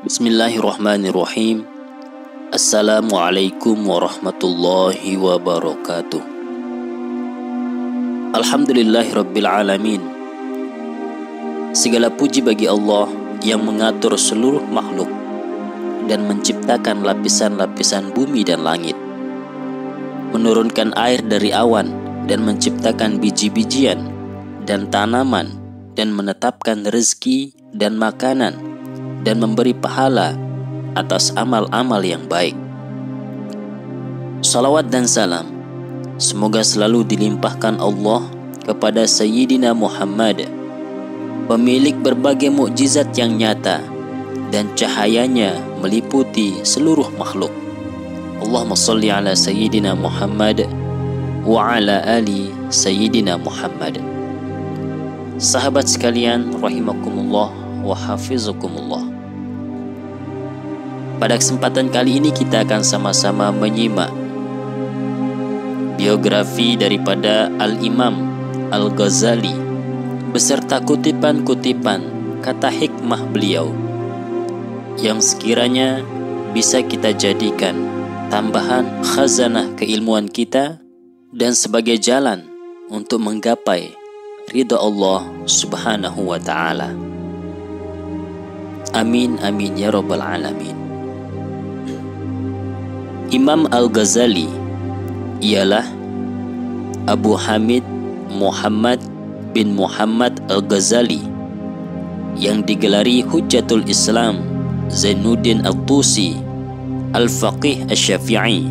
Bismillahirrahmanirrahim. Assalamualaikum warahmatullahi wabarakatuh. Alhamdulillahirabbil alamin. Segala puji bagi Allah yang mengatur seluruh makhluk dan menciptakan lapisan-lapisan bumi dan langit, menurunkan air dari awan dan menciptakan biji-bijian dan tanaman, dan menetapkan rezeki dan makanan, dan memberi pahala atas amal-amal yang baik. Salawat dan salam semoga selalu dilimpahkan Allah kepada Sayyidina Muhammad, pemilik berbagai mukjizat yang nyata dan cahayanya meliputi seluruh makhluk. Allahumma salli ala Sayyidina Muhammad wa ala ali Sayyidina Muhammad. Sahabat sekalian, rahimakumullah wa hafizukumullah. Pada kesempatan kali ini kita akan sama-sama menyimak biografi daripada Al-Imam Al-Ghazali beserta kutipan-kutipan kata hikmah beliau yang sekiranya bisa kita jadikan tambahan khazanah keilmuan kita dan sebagai jalan untuk menggapai ridha Allah subhanahu wa ta'ala. Amin amin ya rabbal alamin. Imam Al-Ghazali ialah Abu Hamid Muhammad bin Muhammad Al-Ghazali yang digelari Hujjatul Islam Zainuddin Al-Tusi Al-Faqih Asy-Syafi'i.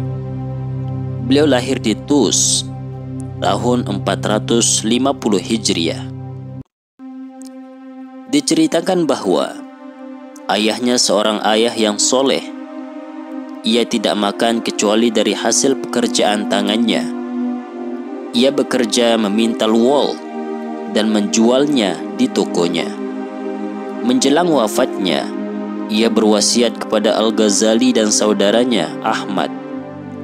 Beliau lahir di Tus tahun 450 Hijriah. Diceritakan bahwa ayahnya seorang ayah yang soleh. Ia tidak makan kecuali dari hasil pekerjaan tangannya. Ia bekerja memintal wol dan menjualnya di tokonya. Menjelang wafatnya, ia berwasiat kepada Al-Ghazali dan saudaranya Ahmad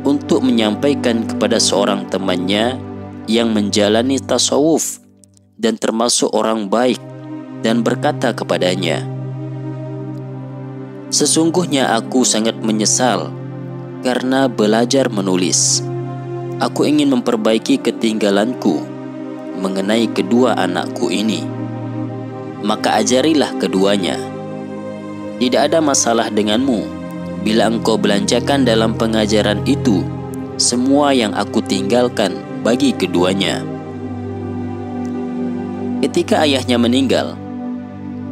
untuk menyampaikan kepada seorang temannya yang menjalani tasawuf dan termasuk orang baik, dan berkata kepadanya, "Sesungguhnya aku sangat menyesal karena belajar menulis. Aku ingin memperbaiki ketinggalanku mengenai kedua anakku ini. Maka ajarilah keduanya. Tidak ada masalah denganmu bila engkau belanjakan dalam pengajaran itu semua yang aku tinggalkan bagi keduanya." Ketika ayahnya meninggal,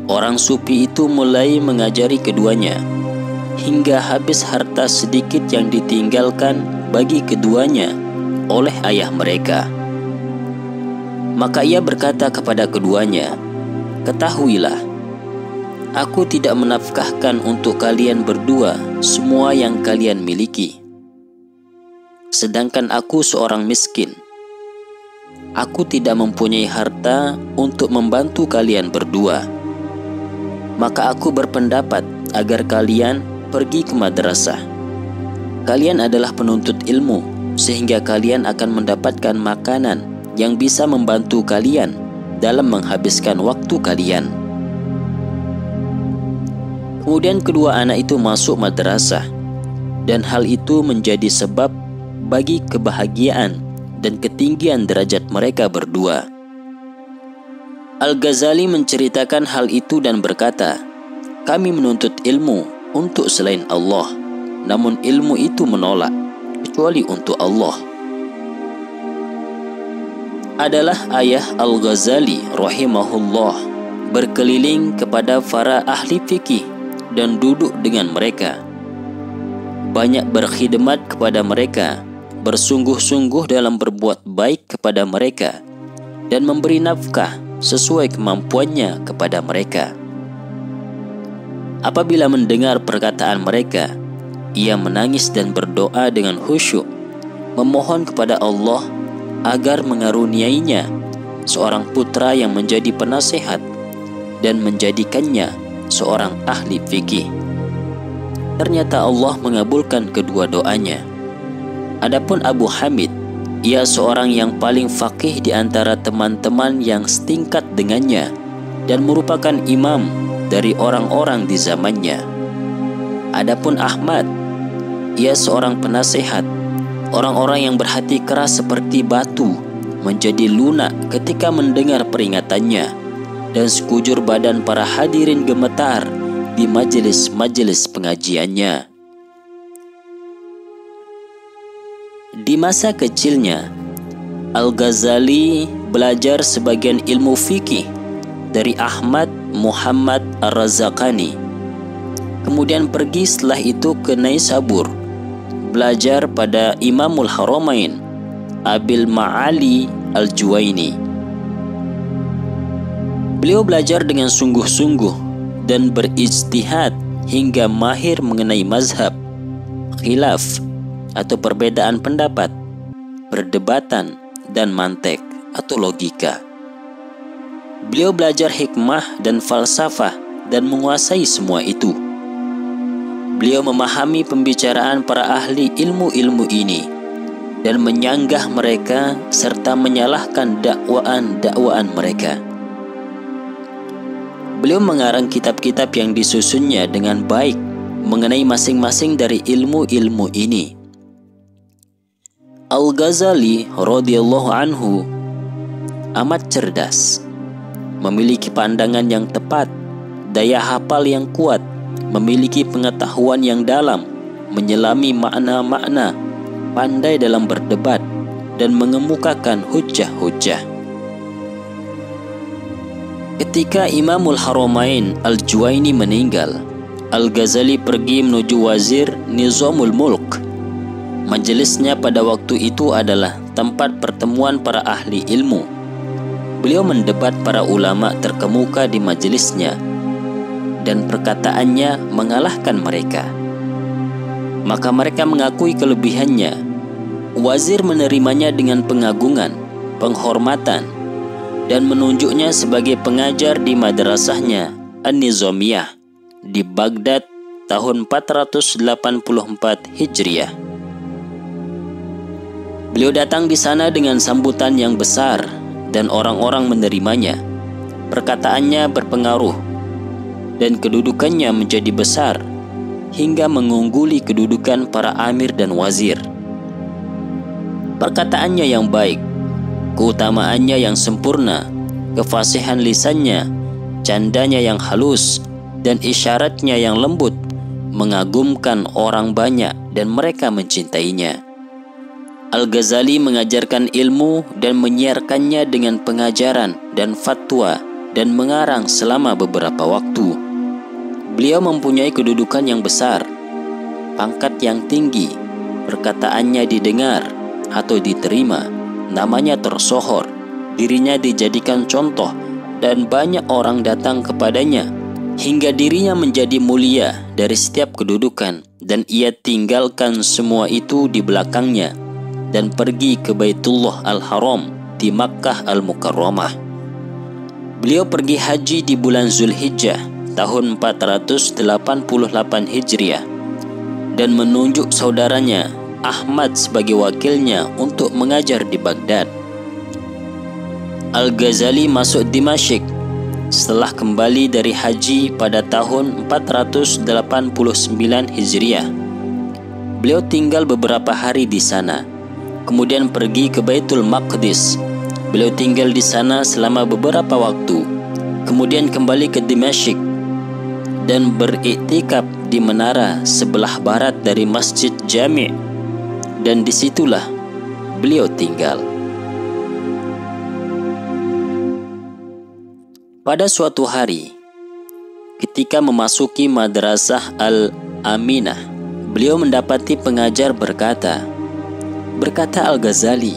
orang sufi itu mulai mengajari keduanya hingga habis harta sedikit yang ditinggalkan bagi keduanya oleh ayah mereka. Maka ia berkata kepada keduanya, "Ketahuilah, aku tidak menafkahkan untuk kalian berdua semua yang kalian miliki. Sedangkan aku seorang miskin. Aku tidak mempunyai harta untuk membantu kalian berdua. Maka aku berpendapat agar kalian pergi ke madrasah. Kalian adalah penuntut ilmu, sehingga kalian akan mendapatkan makanan yang bisa membantu kalian dalam menghabiskan waktu kalian." Kemudian kedua anak itu masuk madrasah, dan hal itu menjadi sebab bagi kebahagiaan dan ketinggian derajat mereka berdua. Al-Ghazali menceritakan hal itu dan berkata, "Kami menuntut ilmu untuk selain Allah, namun ilmu itu menolak kecuali untuk Allah." Adalah ayah Al-Ghazali rahimahullah berkeliling kepada para ahli fikih dan duduk dengan mereka, banyak berkhidmat kepada mereka, bersungguh-sungguh dalam berbuat baik kepada mereka, dan memberi nafkah sesuai kemampuannya kepada mereka. Apabila mendengar perkataan mereka, ia menangis dan berdoa dengan khusyuk, memohon kepada Allah agar mengaruniainya seorang putra yang menjadi penasehat dan menjadikannya seorang ahli fikih. Ternyata Allah mengabulkan kedua doanya. Adapun Abu Hamid, ia seorang yang paling faqih di antara teman-teman yang setingkat dengannya dan merupakan imam dari orang-orang di zamannya. Adapun Ahmad, ia seorang penasehat. Orang-orang yang berhati keras seperti batu menjadi lunak ketika mendengar peringatannya, dan sekujur badan para hadirin gemetar di majelis-majelis pengajiannya. Di masa kecilnya, Al-Ghazali belajar sebagian ilmu fikih dari Ahmad Muhammad Ar-Razaqani. Kemudian pergi setelah itu ke Naisabur, belajar pada Imamul Haramain, Abil Ma'ali Al-Juwaini. Beliau belajar dengan sungguh-sungguh dan berijtihad hingga mahir mengenai mazhab, khilaf atau perbedaan pendapat, perdebatan, dan mantek atau logika. Beliau belajar hikmah dan falsafah dan menguasai semua itu. Beliau memahami pembicaraan para ahli ilmu-ilmu ini dan menyanggah mereka serta menyalahkan dakwaan-dakwaan mereka. Beliau mengarang kitab-kitab yang disusunnya dengan baik mengenai masing-masing dari ilmu-ilmu ini. Al-Ghazali radhiyallahu anhu amat cerdas, memiliki pandangan yang tepat, daya hafal yang kuat, memiliki pengetahuan yang dalam, menyelami makna-makna, pandai dalam berdebat, dan mengemukakan hujjah-hujjah. Ketika Imamul Haramain Al-Juwaini meninggal, Al-Ghazali pergi menuju Wazir Nizamul Mulk. Majelisnya pada waktu itu adalah tempat pertemuan para ahli ilmu. Beliau mendebat para ulama terkemuka di majelisnya, dan perkataannya mengalahkan mereka. Maka mereka mengakui kelebihannya. Wazir menerimanya dengan pengagungan, penghormatan, dan menunjuknya sebagai pengajar di madrasahnya An-Nizamiyah di Baghdad tahun 484 Hijriah. Beliau datang di sana dengan sambutan yang besar dan orang-orang menerimanya. Perkataannya berpengaruh dan kedudukannya menjadi besar hingga mengungguli kedudukan para amir dan wazir. Perkataannya yang baik, keutamaannya yang sempurna, kefasihan lisannya, candanya yang halus, dan isyaratnya yang lembut mengagumkan orang banyak dan mereka mencintainya. Al-Ghazali mengajarkan ilmu dan menyiarkannya dengan pengajaran dan fatwa dan mengarang selama beberapa waktu. Beliau mempunyai kedudukan yang besar, pangkat yang tinggi, perkataannya didengar atau diterima, namanya tersohor, dirinya dijadikan contoh, dan banyak orang datang kepadanya, hingga dirinya menjadi mulia dari setiap kedudukan, dan ia tinggalkan semua itu di belakangnya, dan pergi ke Baitullah Al-Haram di Makkah Al-Mukarramah. Beliau pergi haji di bulan Zulhijjah tahun 488 Hijriah dan menunjuk saudaranya Ahmad sebagai wakilnya untuk mengajar di Baghdad. Al-Ghazali masuk Dimashq setelah kembali dari haji pada tahun 489 Hijriah. Beliau tinggal beberapa hari di sana, kemudian pergi ke Baitul Maqdis. Beliau tinggal di sana selama beberapa waktu, kemudian kembali ke Dimashq dan beriktikaf di menara sebelah barat dari Masjid Jami', dan disitulah beliau tinggal. Pada suatu hari, ketika memasuki Madrasah Al-Aminah, beliau mendapati pengajar berkata Al-Ghazali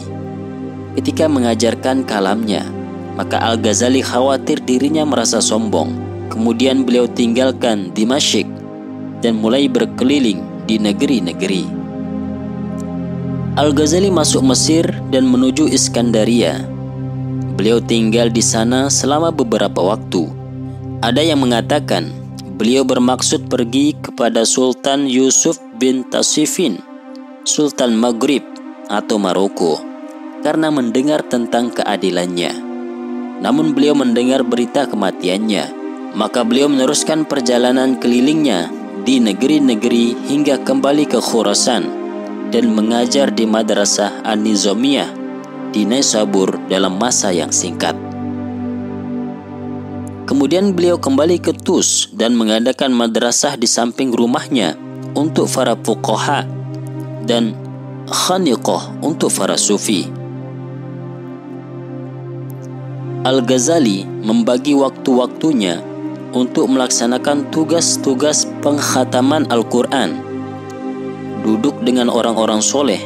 ketika mengajarkan kalamnya, maka Al-Ghazali khawatir dirinya merasa sombong. Kemudian beliau tinggalkan Dimashq dan mulai berkeliling di negeri-negeri. Al-Ghazali masuk Mesir dan menuju Iskandaria. Beliau tinggal di sana selama beberapa waktu. Ada yang mengatakan beliau bermaksud pergi kepada Sultan Yusuf bin Tasifin, Sultan Maghrib atau Maroko, karena mendengar tentang keadilannya. Namun beliau mendengar berita kematiannya, maka beliau meneruskan perjalanan kelilingnya di negeri-negeri hingga kembali ke Khurasan dan mengajar di Madrasah An-Nizamiyah di Naisabur dalam masa yang singkat. Kemudian beliau kembali ke Tus dan mengadakan madrasah di samping rumahnya untuk para fuqaha dan khaniqah untuk para sufi. Al-Ghazali membagi waktu-waktunya untuk melaksanakan tugas-tugas pengkhataman Al-Quran, duduk dengan orang-orang soleh,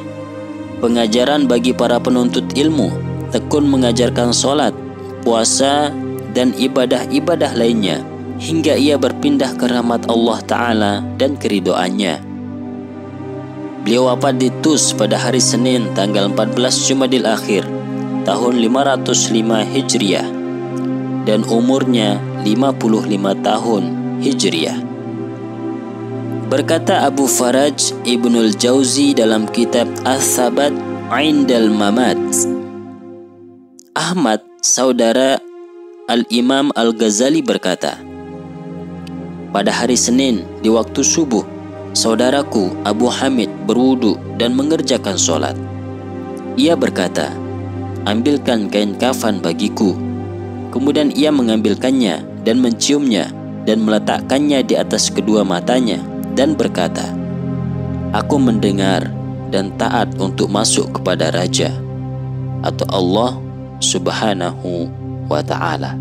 pengajaran bagi para penuntut ilmu, tekun mengajarkan sholat, puasa, dan ibadah-ibadah lainnya, hingga ia berpindah ke rahmat Allah Ta'ala dan keridhoannya. Beliau wafat di Tus pada hari Senin tanggal 14 Jumadil Akhir tahun 505 Hijriah dan umurnya 55 tahun Hijriah. Berkata Abu Faraj Ibnul Jauzi dalam kitab As-Sabat Indal Mamat, Ahmad, saudara Al-Imam Al-Ghazali berkata, pada hari Senin di waktu subuh, saudaraku Abu Hamid berwudu dan mengerjakan sholat. Ia berkata, ambilkan kain kafan bagiku. Kemudian ia mengambilkannya dan menciumnya dan meletakkannya di atas kedua matanya dan berkata, aku mendengar dan taat untuk masuk kepada Raja atau Allah Subhanahu wa Ta'ala.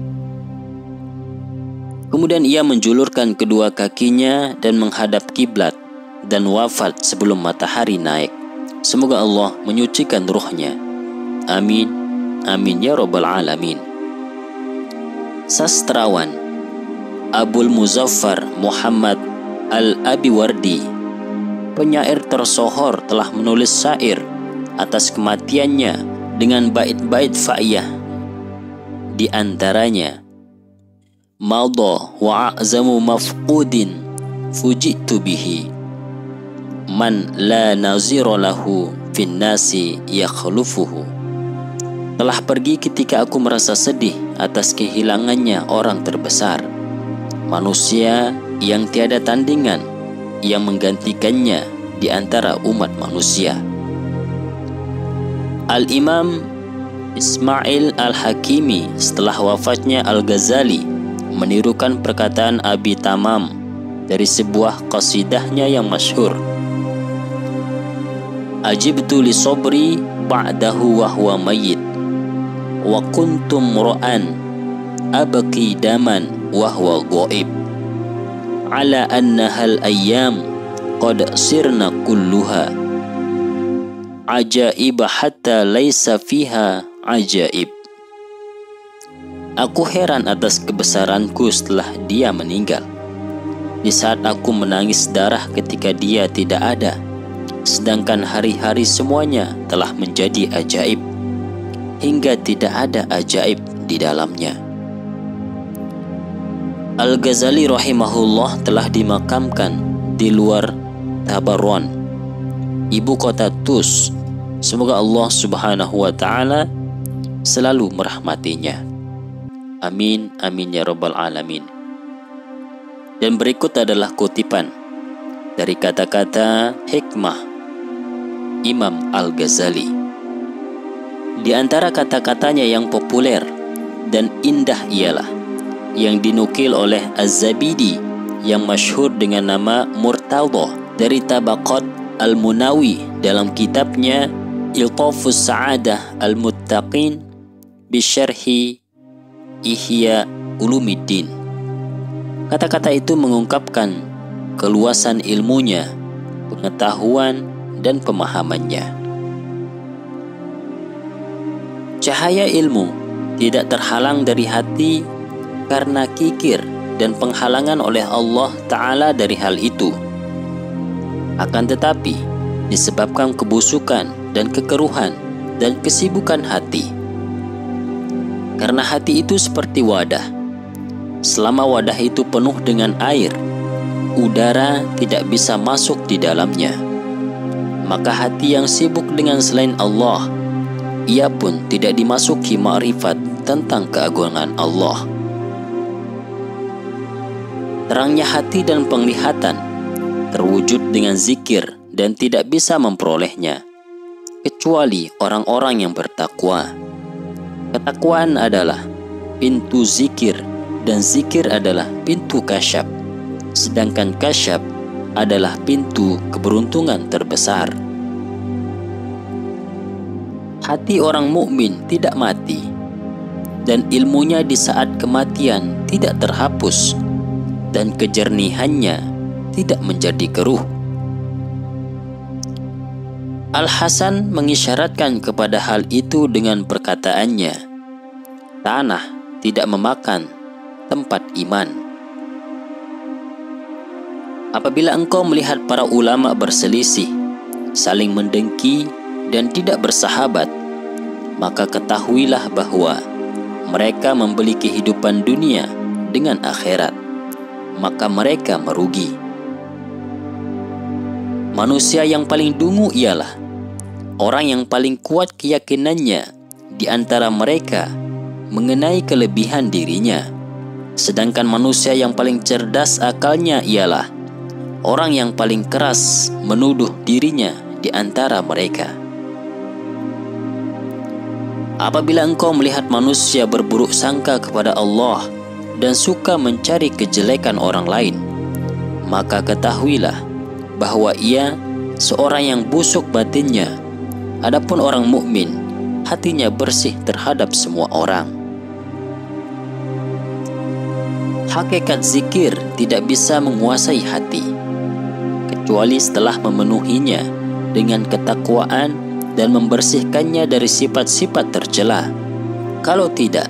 Kemudian ia menjulurkan kedua kakinya dan menghadap kiblat dan wafat sebelum matahari naik. Semoga Allah menyucikan ruhnya. Amin, amin ya rabbal alamin. Sastrawan Abul Muzaffar Muhammad Al-Abiwardi, penyair tersohor, telah menulis syair atas kematiannya dengan bait-bait fa'iyah. Di antaranya, Madha wa a'zamu mafqudin fujitu bihi man la nazira lahu fin nasi yakhlufuhu. Telah pergi ketika aku merasa sedih atas kehilangannya orang terbesar, manusia yang tiada tandingan yang menggantikannya di antara umat manusia. Al-Imam Ismail Al-Hakimi setelah wafatnya Al-Ghazali menirukan perkataan Abi Tamam dari sebuah qasidahnya yang masyhur. Ajibtu li sabri ba'dahu wa huwa mayyit wa kuntum ra'an abqi daman wa huwa ghaib ala anna hal ayyam qad sirna kulluha ajaib hatta laisa fiha ajaib. Aku heran atas kebesaranku setelah dia meninggal, di saat aku menangis darah ketika dia tidak ada, sedangkan hari-hari semuanya telah menjadi ajaib, hingga tidak ada ajaib di dalamnya. Al-Ghazali rahimahullah telah dimakamkan di luar Tabarwan, ibu kota Tus. Semoga Allah Subhanahu wa Ta'ala selalu merahmatinya. Amin, amin ya rabbal alamin. Dan berikut adalah kutipan dari kata-kata hikmah Imam Al-Ghazali. Di antara kata-katanya yang populer dan indah ialah yang dinukil oleh Az-Zabidi yang masyhur dengan nama Murtadha dari Tabaqat Al-Munawi dalam kitabnya Iltafus Sa'adah Al-Muttaqin Bisyarhi Ihya Ulumiddin. Kata-kata itu mengungkapkan keluasan ilmunya, pengetahuan, dan pemahamannya. Cahaya ilmu tidak terhalang dari hati karena kikir dan penghalangan oleh Allah Ta'ala dari hal itu. Akan tetapi disebabkan kebusukan dan kekeruhan dan kesibukan hati. Karena hati itu seperti wadah. Selama wadah itu penuh dengan air, udara tidak bisa masuk di dalamnya. Maka hati yang sibuk dengan selain Allah, ia pun tidak dimasuki ma'rifat tentang keagungan Allah. Terangnya hati dan penglihatan terwujud dengan zikir dan tidak bisa memperolehnya, kecuali orang-orang yang bertakwa. Ketakwaan adalah pintu zikir dan zikir adalah pintu kasyaf, sedangkan kasyaf adalah pintu keberuntungan terbesar. Hati orang mukmin tidak mati, dan ilmunya di saat kematian tidak terhapus, dan kejernihannya tidak menjadi keruh. Al-Hasan mengisyaratkan kepada hal itu dengan perkataannya, tanah tidak memakan tempat iman. Apabila engkau melihat para ulama berselisih, saling mendengki dan tidak bersahabat, maka ketahuilah bahwa mereka membeli kehidupan dunia dengan akhirat, maka mereka merugi. Manusia yang paling dungu ialah orang yang paling kuat keyakinannya di antara mereka mengenai kelebihan dirinya, sedangkan manusia yang paling cerdas akalnya ialah orang yang paling keras menuduh dirinya di antara mereka. Apabila engkau melihat manusia berburuk sangka kepada Allah dan suka mencari kejelekan orang lain, maka ketahuilah bahwa ia seorang yang busuk batinnya. Adapun orang mukmin, hatinya bersih terhadap semua orang. Hakikat zikir tidak bisa menguasai hati, kecuali setelah memenuhinya dengan ketakwaan dan membersihkannya dari sifat-sifat tercela. Kalau tidak,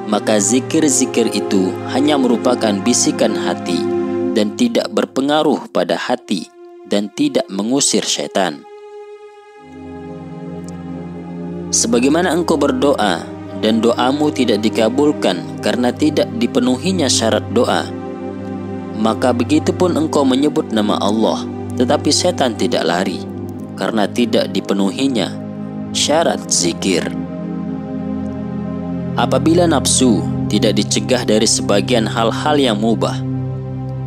maka zikir-zikir itu hanya merupakan bisikan hati dan tidak berpengaruh pada hati dan tidak mengusir syaitan. Sebagaimana engkau berdoa dan doamu tidak dikabulkan karena tidak dipenuhinya syarat doa, maka begitupun engkau menyebut nama Allah, tetapi setan tidak lari karena tidak dipenuhinya syarat zikir. Apabila nafsu tidak dicegah dari sebagian hal-hal yang mubah,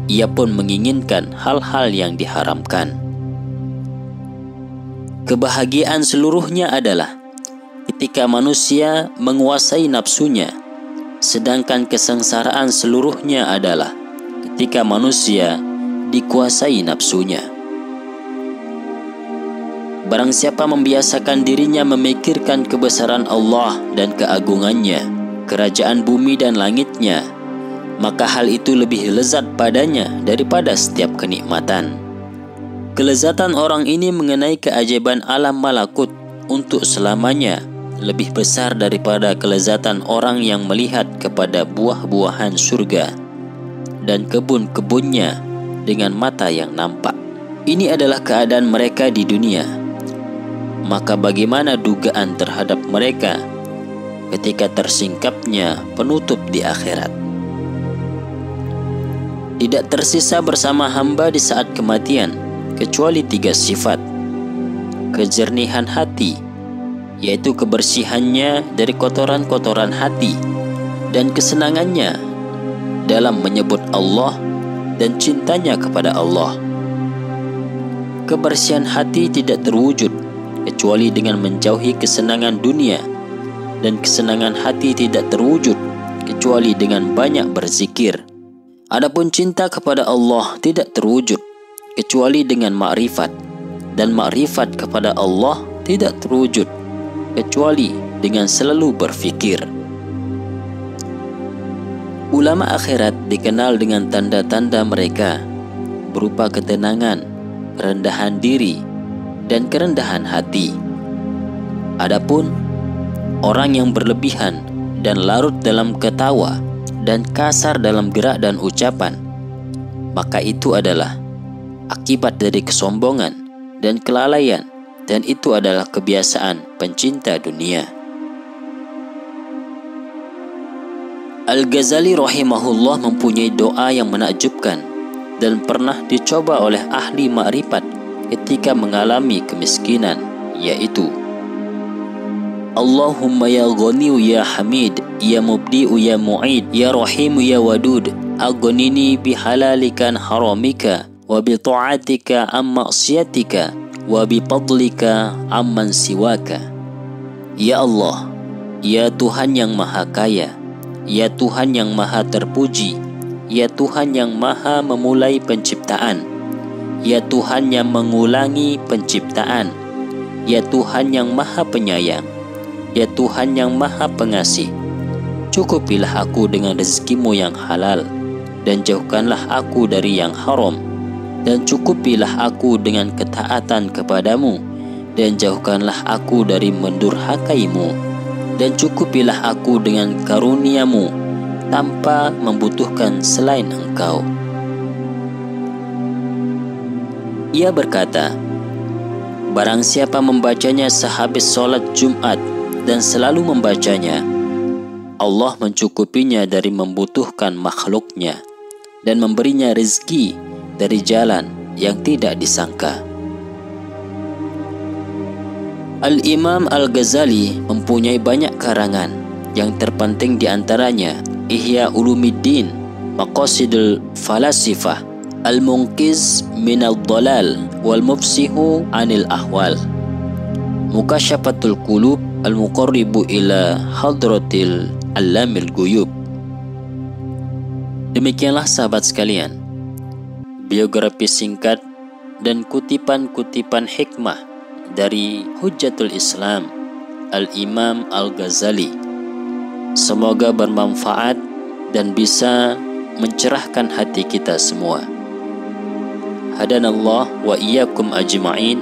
ia pun menginginkan hal-hal yang diharamkan. Kebahagiaan seluruhnya adalah ketika manusia menguasai nafsunya, sedangkan kesengsaraan seluruhnya adalah ketika manusia dikuasai nafsunya. Barang siapa membiasakan dirinya memikirkan kebesaran Allah dan keagungannya, kerajaan bumi dan langitnya, maka hal itu lebih lezat padanya daripada setiap kenikmatan. Kelezatan orang ini mengenai keajaiban alam malakut untuk selamanya lebih besar daripada kelezatan orang yang melihat kepada buah-buahan surga dan kebun-kebunnya dengan mata yang nampak. Ini adalah keadaan mereka di dunia. Maka bagaimana dugaan terhadap mereka ketika tersingkapnya penutup di akhirat? Tidak tersisa bersama hamba di saat kematian kecuali 3 sifat: kejernihan hati, yaitu kebersihannya dari kotoran-kotoran hati, dan kesenangannya dalam menyebut Allah dan cintanya kepada Allah. Kebersihan hati tidak terwujud kecuali dengan menjauhi kesenangan dunia, dan kesenangan hati tidak terwujud kecuali dengan banyak berzikir. Adapun cinta kepada Allah tidak terwujud kecuali dengan makrifat, dan makrifat kepada Allah tidak terwujud kecuali dengan selalu berfikir. Ulama akhirat dikenal dengan tanda-tanda mereka berupa ketenangan, kerendahan diri, dan kerendahan hati. Adapun orang yang berlebihan dan larut dalam ketawa dan kasar dalam gerak dan ucapan, maka itu adalah akibat dari kesombongan dan kelalaian, dan itu adalah kebiasaan pencinta dunia. Al-Ghazali rahimahullah mempunyai doa yang menakjubkan dan pernah dicoba oleh ahli makrifat ketika mengalami kemiskinan, yaitu Allahumma ya Ghaniyu ya Hamid, ya Mubdi'u ya Mu'id, ya Rahimu ya Wadud, aghnini bihalalikan haramika wa bi ta'atika am ma'siyatika, wa bi fadlika amman siwaka. Ya Allah, ya Tuhan yang Maha Kaya, ya Tuhan yang Maha Terpuji, ya Tuhan yang Maha memulai penciptaan, ya Tuhan yang mengulangi penciptaan, ya Tuhan yang Maha Penyayang, ya Tuhan yang Maha Pengasih. Cukupilah aku dengan rezekimu yang halal, dan jauhkanlah aku dari yang haram. Dan cukupilah aku dengan ketaatan kepadamu, dan jauhkanlah aku dari mendurhakaimu. Dan cukupilah aku dengan karuniamu, tanpa membutuhkan selain Engkau. Ia berkata, barang siapa membacanya sehabis sholat Jumat dan selalu membacanya, Allah mencukupinya dari membutuhkan makhluknya dan memberinya rezeki dari jalan yang tidak disangka. Al-Imam Al-Ghazali mempunyai banyak karangan, yang terpenting diantaranya Ihya Ulumuddin, Maqasidul Falasifah, Al-Munqiz Minal Dhalal Wal Mufsihu Anil Ahwal, Mukasyafatul Qulub, Al-Muqarribu ila Hadratil Allamil Ghuyub. Demikianlah sahabat sekalian, biografi singkat dan kutipan-kutipan hikmah dari Hujjatul Islam Al-Imam Al-Ghazali. Semoga bermanfaat dan bisa mencerahkan hati kita semua. Hadanallah wa iyyakum ajma'in.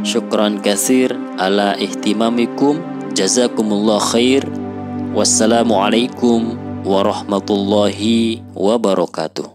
Syukran katsir ala ihtimamikum. Jazakumullah khair. Wassalamualaikum warahmatullahi wabarakatuh.